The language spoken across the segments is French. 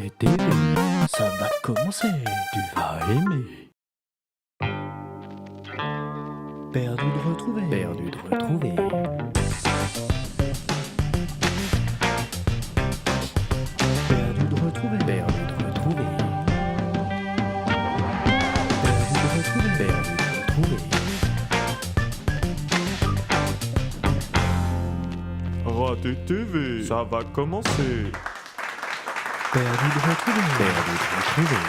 Raté TV, ça va commencer, tu vas aimer. Perdu de retrouver, perdu de retrouver. Perdu de retrouver, perdu de retrouver. Perdu de retrouver, perdu de retrouver. Raté TV, ça va commencer. Perdu de retrouver, perdu de retrouver.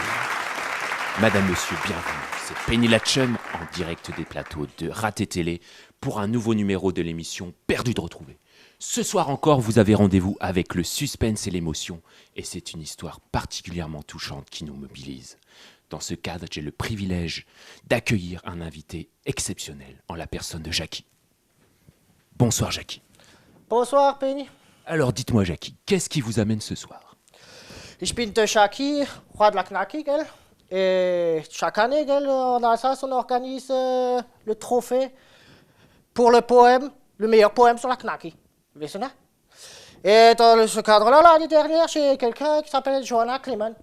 Madame, monsieur, bienvenue. C'est Penny Latchum en direct des plateaux de Raté Télé pour un nouveau numéro de l'émission Perdu de retrouver. Ce soir encore, vous avez rendez-vous avec le suspense et l'émotion et c'est une histoire particulièrement touchante qui nous mobilise. Dans ce cadre, j'ai le privilège d'accueillir un invité exceptionnel en la personne de Jackie. Bonsoir Jackie. Bonsoir, Penny. Alors dites-moi Jackie, qu'est-ce qui vous amène ce soir ? Ich bin der Jackie, roi de la Knacki, gell? Et chaque année, gell, en Alsace, on organise le trophée pour le poème, le meilleur poème sur la Knacki. Vous savez ça? Et dans ce cadre-là, l'année dernière, j'ai quelqu'un qui s'appelle Johanna Clement,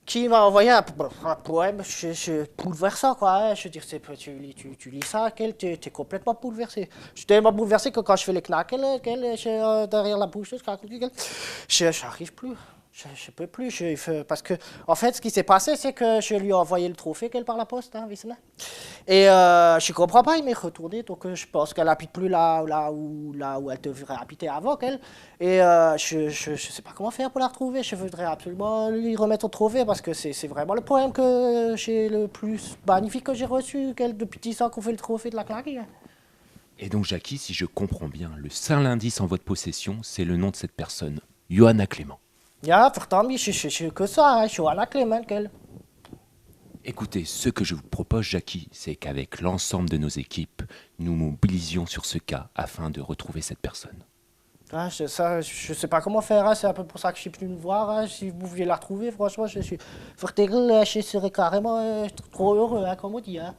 qui m'a envoyé un poème bouleversant, quoi. Hein. Je veux dire, tu lis ça, t'es complètement bouleversé. Je suis tellement bouleversé que quand je fais les knacks, derrière la bouche, j'arrive plus. Je peux plus, parce que, en fait, ce qui s'est passé, c'est que je lui ai envoyé le trophée par la poste, hein, et je comprends pas, il m'est retourné, donc je pense qu'elle habite plus là où elle devrait habiter avant, qu'elle. Et je sais pas comment faire pour la retrouver, je voudrais absolument lui remettre au trophée, parce que c'est vraiment le poème que j'ai le plus magnifique que j'ai reçu, depuis 10 ans qu'on fait le trophée de la claque. Hein. Et donc Jackie, si je comprends bien, le seul indice en votre possession, c'est le nom de cette personne, Johanna Clement. Ja, pourtant, je sais que ça, hein, Johanna Clement, qu'elle. Écoutez, ce que je vous propose, Jackie, c'est qu'avec l'ensemble de nos équipes, nous mobilisions sur ce cas afin de retrouver cette personne. Ah, je sais pas comment faire, hein, c'est un peu pour ça que je suis venu me voir. Hein, si vous pouviez la retrouver, franchement, je serais carrément trop heureux, hein, comme on dit. Hein.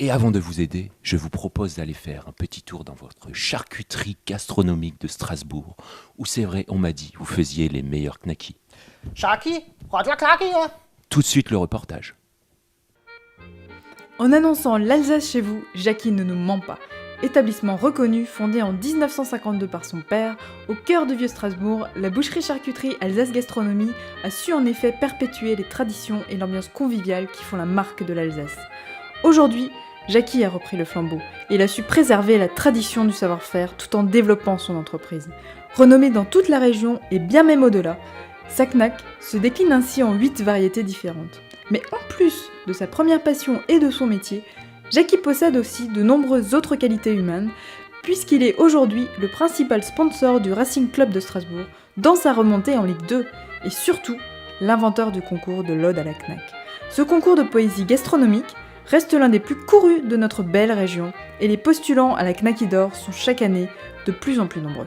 Et avant de vous aider, je vous propose d'aller faire un petit tour dans votre charcuterie gastronomique de Strasbourg, où c'est vrai, on m'a dit, vous faisiez les meilleurs knackis. Jackie, roi de la claque, hein. Tout de suite le reportage. En annonçant l'Alsace chez vous, Jackie ne nous ment pas. Établissement reconnu, fondé en 1952 par son père, au cœur de Vieux-Strasbourg, la boucherie-charcuterie Alsace Gastronomie a su en effet perpétuer les traditions et l'ambiance conviviale qui font la marque de l'Alsace. Aujourd'hui, Jackie a repris le flambeau et il a su préserver la tradition du savoir-faire tout en développant son entreprise. Renommée dans toute la région et bien même au-delà, sa knack se décline ainsi en 8 variétés différentes. Mais en plus de sa première passion et de son métier, Jackie possède aussi de nombreuses autres qualités humaines, puisqu'il est aujourd'hui le principal sponsor du Racing Club de Strasbourg dans sa remontée en Ligue 2, et surtout l'inventeur du concours de l'Ode à la Knack. Ce concours de poésie gastronomique reste l'un des plus courus de notre belle région, et les postulants à la Knacki d'Or sont chaque année de plus en plus nombreux.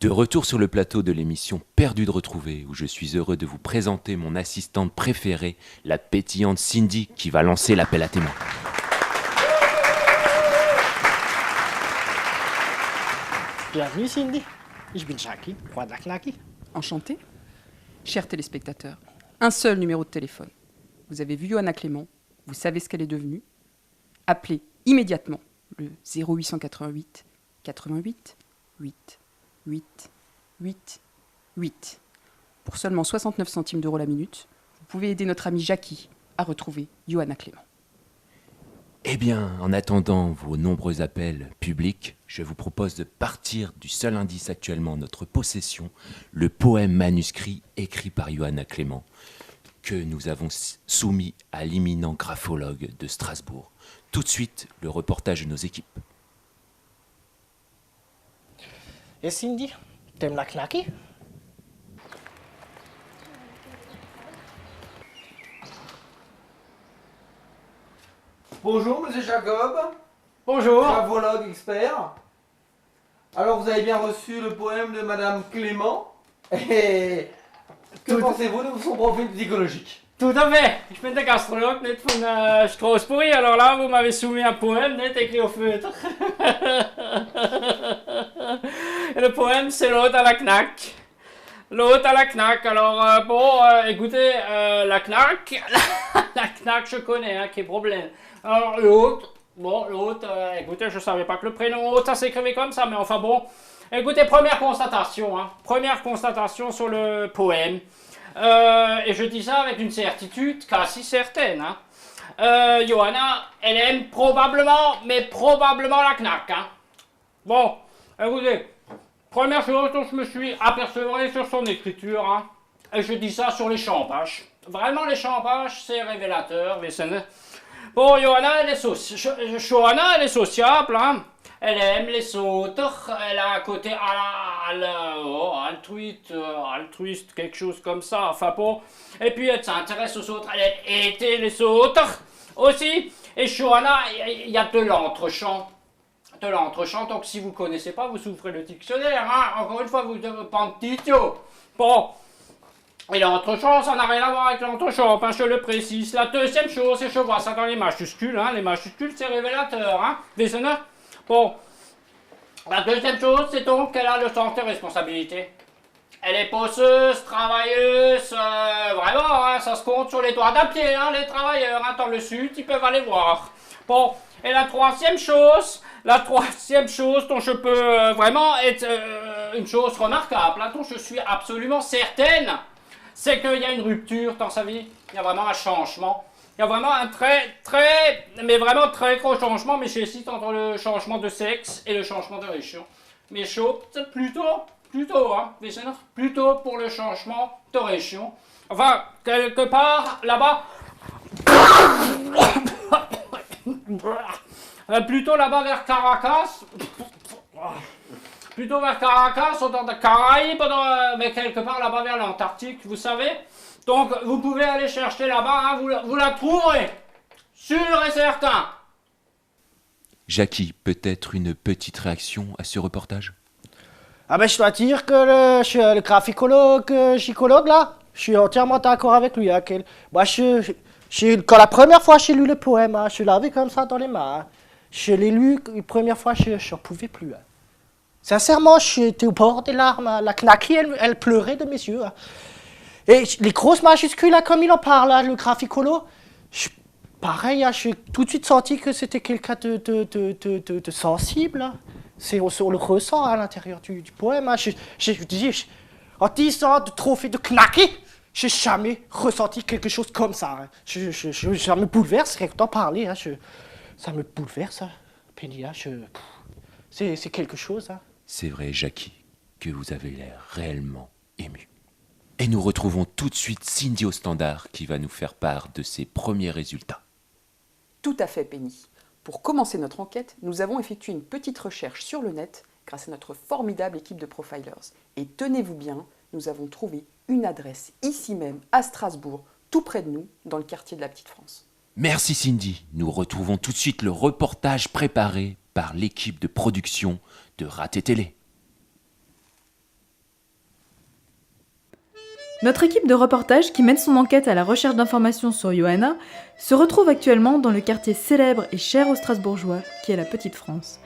De retour sur le plateau de l'émission Perdu de retrouver, où je suis heureux de vous présenter mon assistante préférée, la pétillante Cindy, qui va lancer l'appel à témoins. Bienvenue, Cindy. Ich bin Jackie, roi de la Knacki. Enchanté. Chers téléspectateurs, un seul numéro de téléphone. Vous avez vu Johanna Clement, vous savez ce qu'elle est devenue. Appelez immédiatement le 0888 88 8 8 8 8. Pour seulement 69 centimes d'euros la minute, vous pouvez aider notre amie Jackie à retrouver Johanna Clement. Eh bien, en attendant vos nombreux appels publics, je vous propose de partir du seul indice actuellement en notre possession, le poème manuscrit écrit par Johanna Clement, que nous avons soumis à l'imminent graphologue de Strasbourg. Tout de suite, le reportage de nos équipes. Et Cindy, t'aimes la Knacki? Bonjour, monsieur Jacob. Bonjour. Gravologue expert. Alors, vous avez bien reçu le poème de Madame Clément. Et que pensez-vous de son profil psychologique? Tout à fait. Ich bin der Gastrolog, nicht von Straßburg. Alors là, vous m'avez soumis un poème, nicht écrit au feutre. Et le poème, c'est l'Ode à la Knack. l'autre à la Knack. Alors, écoutez, la Knack, la Knack, je connais, hein, qui est problème. Alors, l'autre, écoutez, je savais pas que le prénom autre, ça s'écrivait comme ça, mais enfin bon. Écoutez, première constatation sur le poème. Et je dis ça avec une certitude quasi certaine, hein. Johanna, elle aime probablement la Knack, hein. Bon, écoutez, première chose dont je me suis apercevu sur son écriture, hein, et je dis ça sur les champages. Vraiment, les champages, c'est révélateur. Bon, Johanna, elle est sociable, hein. Elle aime les autres, elle a un côté altruiste, quelque chose comme ça, enfin bon. Et puis elle s'intéresse aux autres, elle aime aider les autres aussi. Et Johanna, il y a de l'entre-champ. Donc si vous ne connaissez pas, vous ouvrez le dictionnaire, hein. Encore une fois, vous devez pas un petit idiot. Bon, et l'entre-champ, ça n'a rien à voir avec l'entre-champ, hein, je le précise. La deuxième chose, et je vois ça dans les majuscules, hein. Les majuscules, c'est révélateur, hein. Bon, la deuxième chose, c'est donc qu'elle a le sens de responsabilité. Elle est bosseuse, travailleuse, vraiment, hein, ça se compte sur les doigts d'un pied, hein, les travailleurs, hein, dans le sud, ils peuvent aller voir. Bon, et la troisième chose dont je peux vraiment être une chose remarquable, hein, dont je suis absolument certaine, c'est qu'il y a une rupture dans sa vie, il y a vraiment un changement. Il y a vraiment un très gros changement, mais j'hésite entre le changement de sexe et le changement de région. Mais chaud, c'est plutôt, hein, plutôt pour le changement de région. Enfin, quelque part, là-bas, plutôt là-bas vers Caracas, ou dans les Caraïbes, mais quelque part là-bas vers l'Antarctique, vous savez. Donc, vous pouvez aller chercher là-bas, hein, vous la trouverez, sûr et certain. Jackie, peut-être une petite réaction à ce reportage? Ah ben je dois dire que le graphicologue, gycologue là, je suis entièrement d'accord avec lui. Hein, quand la première fois j'ai lu le poème, hein, je l'avais comme ça dans les mains. Hein. Je l'ai lu, la première fois je n'en pouvais plus. Hein. Sincèrement, j'étais au bord des larmes. Hein. La Knacky, elle pleurait de mes yeux. Hein. Et les grosses majuscules, là, comme il en parle, là, le graphicolo, pareil, hein, j'ai tout de suite senti que c'était quelqu'un de sensible. Hein. On le ressent à l'intérieur du poème. Hein. En 10 ans de trophée de Knacky, j'ai jamais ressenti quelque chose comme ça. Hein. Ça me bouleverse, rien que d'en parler. Hein. Ça me bouleverse, hein. Penny. Hein. C'est quelque chose. Hein. C'est vrai, Jackie, que vous avez l'air réellement ému. Et nous retrouvons tout de suite Cindy au standard qui va nous faire part de ses premiers résultats. Tout à fait, Penny. Pour commencer notre enquête, nous avons effectué une petite recherche sur le net grâce à notre formidable équipe de profilers. Et tenez-vous bien, nous avons trouvé une adresse ici même, à Strasbourg, tout près de nous, dans le quartier de la Petite France. Merci Cindy. Nous retrouvons tout de suite le reportage préparé par l'équipe de production de Raté Télé. Notre équipe de reportage qui mène son enquête à la recherche d'informations sur Johanna se retrouve actuellement dans le quartier célèbre et cher aux Strasbourgeois, qui est la Petite France.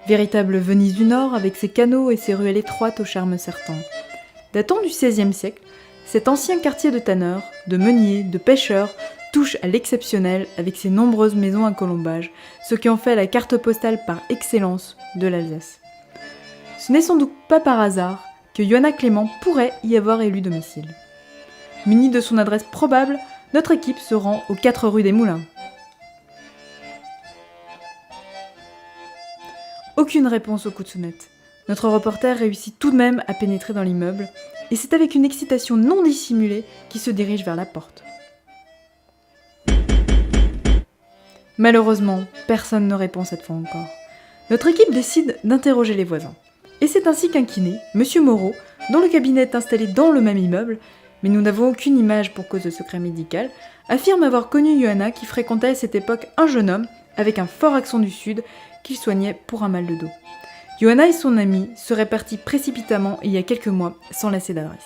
Véritable Venise du Nord avec ses canaux et ses ruelles étroites au charme certain. Datant du XVIe siècle, cet ancien quartier de tanneurs, de meuniers, de pêcheurs touche à l'exceptionnel avec ses nombreuses maisons à colombages, ce qui en fait la carte postale par excellence de l'Alsace. Ce n'est sans doute pas par hasard que Johanna Clément pourrait y avoir élu domicile. Munie de son adresse probable, notre équipe se rend aux 4 rue des Moulins. Aucune réponse au coup de sonnette. Notre reporter réussit tout de même à pénétrer dans l'immeuble, et c'est avec une excitation non dissimulée qu'il se dirige vers la porte. Malheureusement, personne ne répond cette fois encore. Notre équipe décide d'interroger les voisins. Et c'est ainsi qu'un kiné, Monsieur Moreau, dont le cabinet est installé dans le même immeuble, mais nous n'avons aucune image pour cause de secret médical, affirme avoir connu Johanna qui fréquentait à cette époque un jeune homme avec un fort accent du sud qu'il soignait pour un mal de dos. Johanna et son ami seraient partis précipitamment il y a quelques mois sans laisser d'adresse.